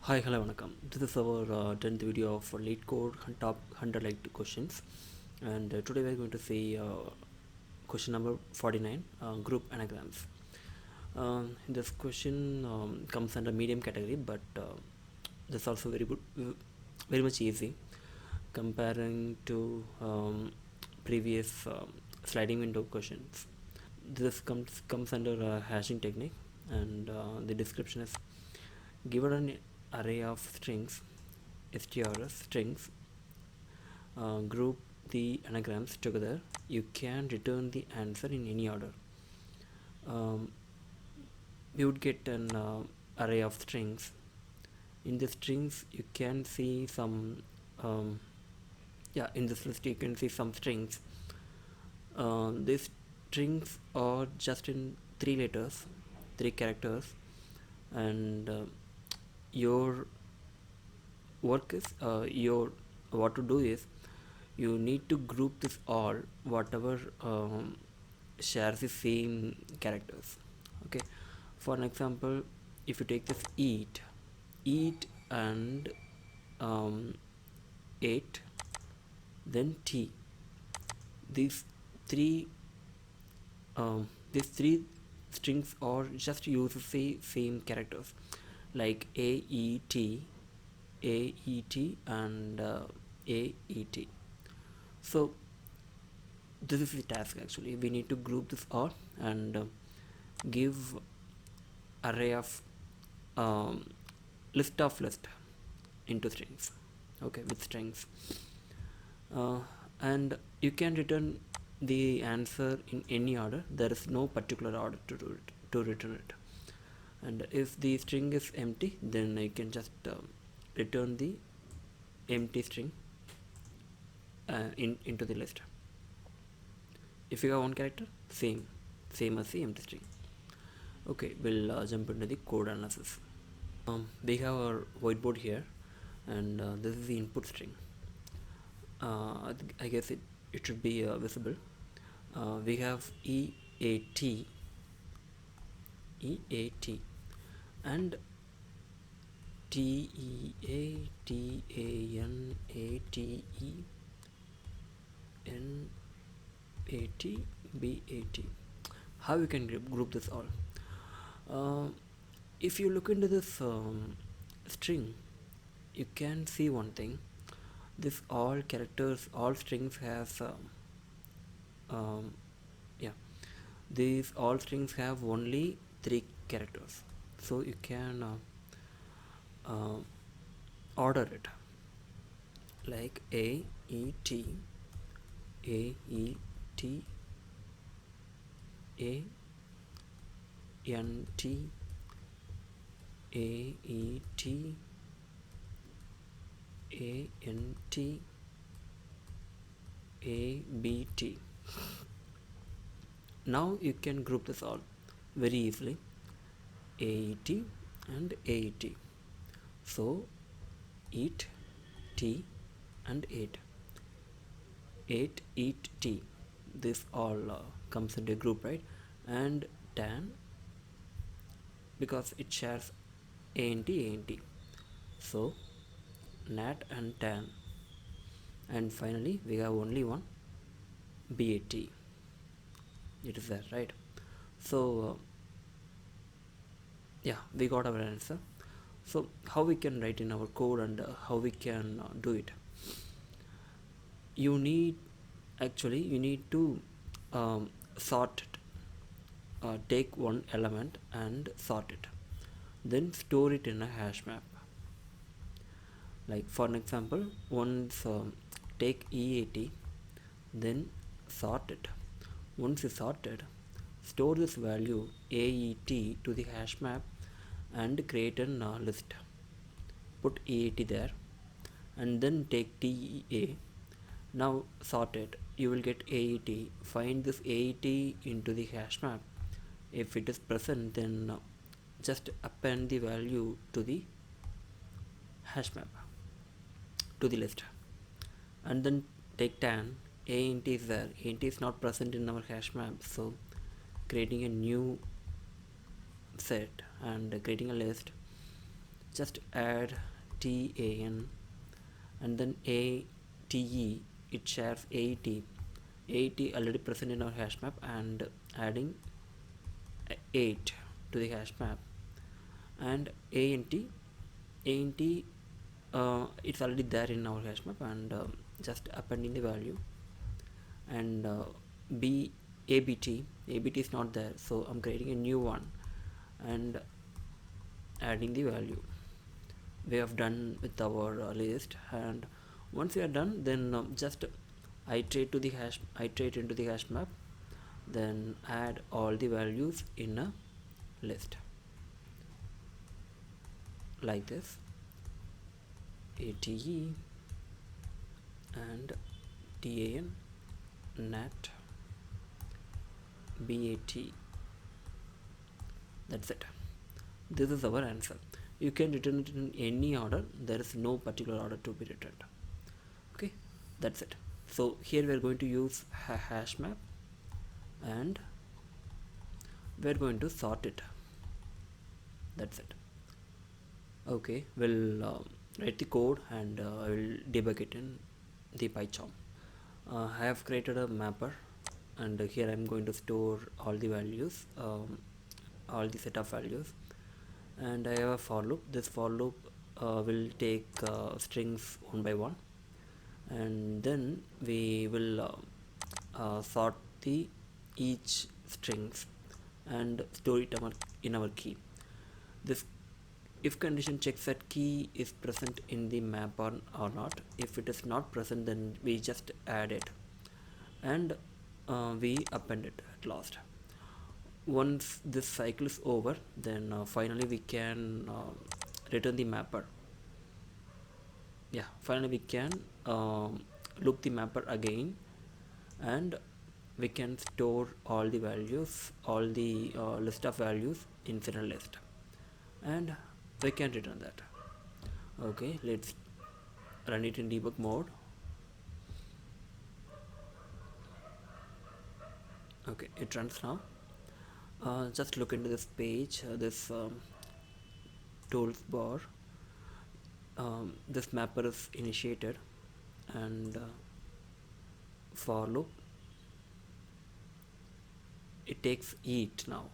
Hi, hello, vanakkam. This is our 10th video of Leet code top 100 liked questions, and today we are going to see question number 49, group anagrams. This question comes under medium category, but this is also very good, very much easy comparing to previous sliding window questions. This comes under hashing technique, and the description is: given an array of strings, strs strings, group the anagrams together, you can return the answer in any order. We would get an array of strings. In the strings you can see some in this list you can see some strings. These strings are just in 3 letters, 3 characters, and your work is your what to do is you need to group this all whatever shares the same characters. Okay, for an example, if you take this eat and 8, then t, these three these three strings are just use the same characters, like aet, and aet. So this is the task. Actually, we need to group this all and give array of um, list into strings. Okay, with strings, and you can return the answer in any order. There is no particular order to do it, to return it. And if the string is empty, then you can just return the empty string into the list. If you have one character, same as the empty string. Okay, we'll jump into the code analysis. We have our whiteboard here, and this is the input string. I guess it should be visible. We have EAT, and TEATANATENATBAT. How you can group this all? If you look into this string, you can see one thing. This all characters, all strings has these all strings have only 3 characters, so you can order it like AET, AET, ANT, AET, ANT, ABT. Now you can group this all very easily, AET and AET. So eat, T, and 8 eat T, this all comes into a group, right? And tan, because it shares ANT, so nat and tan. And finally we have only one BAT, it is there, right? So we got our answer. So how we can write in our code, and how we can do it? You need to sort it. Take one element and sort it, then store it in a hash map. Like for an example, once take EAT, then sort it. Once you sorted, store this value AET to the hash map and create a list. Put EAT there, and then take TEA. Now sort it. You will get AET. Find this AET into the hash map. If it is present, then just append the value to the hash map, to the list, and then take tan. AINT is there. AINT is not present in our hash map, so creating a new set and creating a list. just add TAN and then ATE. It shares AET already present in our hash map, and adding 8 to the hash map, and ANT it's already there in our hash map, and just appending the value, and B ABT is not there, so I'm creating a new one and adding the value. We have done with our list, and once we are done, then just iterate into the hash map, then add all the values in a list like this: ATE and TAN, NAT, BAT. That's it. This is our answer. You can return it in any order. There is no particular order to be returned. Okay, that's it. So here we are going to use hash map, and we are going to sort it. That's it. Okay, we'll write the code, and I will debug it in the PyCharm. I have created a mapper, and here I'm going to store all the values, all the set of values, and I have a for loop. This for loop will take strings one by one, and then we will sort the each strings and store it in our key. This if condition checks that key is present in the map or not. If it is not present, then we just add it, and we append it at last. Once this cycle is over, then finally we can return the mapper. Yeah, finally we can loop the mapper again, and we can store all the values, all the list of values inside a list, and we can return that. Okay, let's run it in debug mode. Okay, it runs now. Just look into this page, this tools bar. This mapper is initiated, and for loop it takes eat now,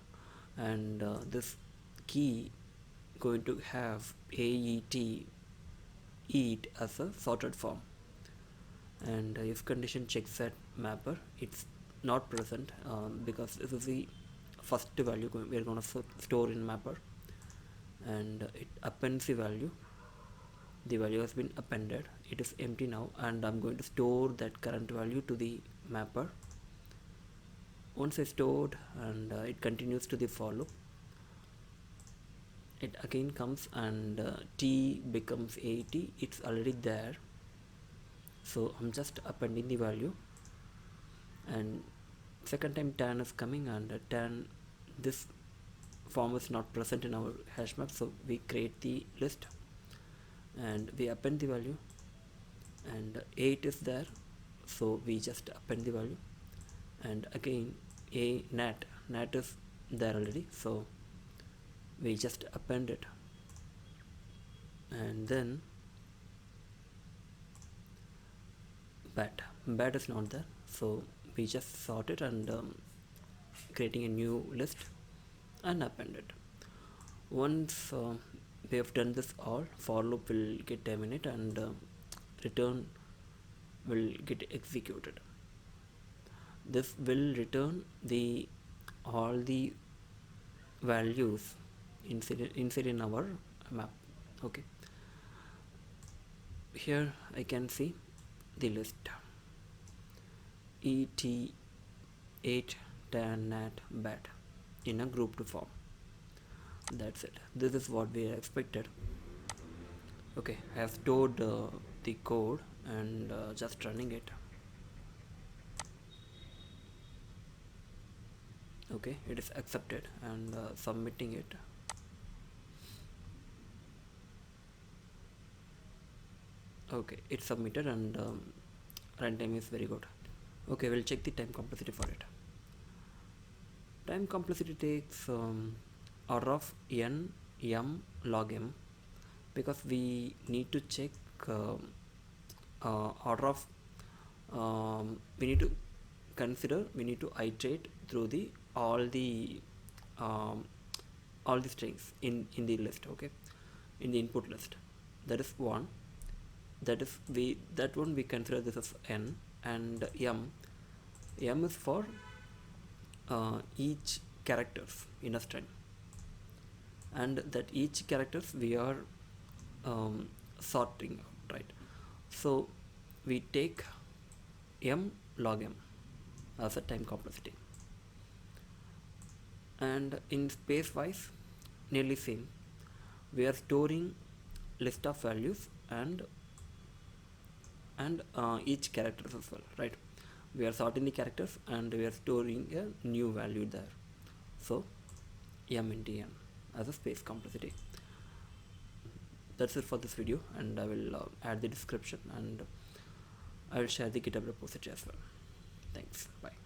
and this key going to have AET eat as a sorted form, and if condition checks that mapper, it's not present because this is the first value we're going to store in mapper, and it appends the value. The value has been appended, it is empty now, and I'm going to store that current value to the mapper. Once I stored, and it continues to the for loop, it again comes, and T becomes 80. It's already there, so I'm just appending the value, and second time tan is coming, and tan, this form is not present in our hash map, so we create the list and we append the value, and 8 is there, so we just append the value, and again a nat is there already, so we just append it, and then bat is not there, so we just sort it, and creating a new list and append it. Once we have done this all, for loop will get terminate, and return will get executed. This will return the all the values inside in our map. Okay, here I can see the list ET8 tan nat bat in a grouped form. That's it. This is what we expected. Okay, I have stored the code, and just running it. Okay, it is accepted, and submitting it. Okay, it's submitted, and runtime is very good. Okay, we'll check the time complexity for it. Time complexity takes order of n m log m, because we need to check order of we need to consider, we need to iterate through the um, all the strings in the list, okay, in the input list. That is one. That is that one we consider this as n. And m is for each characters in a string, and that each characters we are sorting out, right? So we take m log m as a time complexity, and in space wise nearly same. We are storing list of values and each characters as well, right? We are sorting the characters and we are storing a new value there. So m into n as a space complexity. That's it for this video, and I will add the description, and I will share the GitHub repository as well. Thanks. Bye.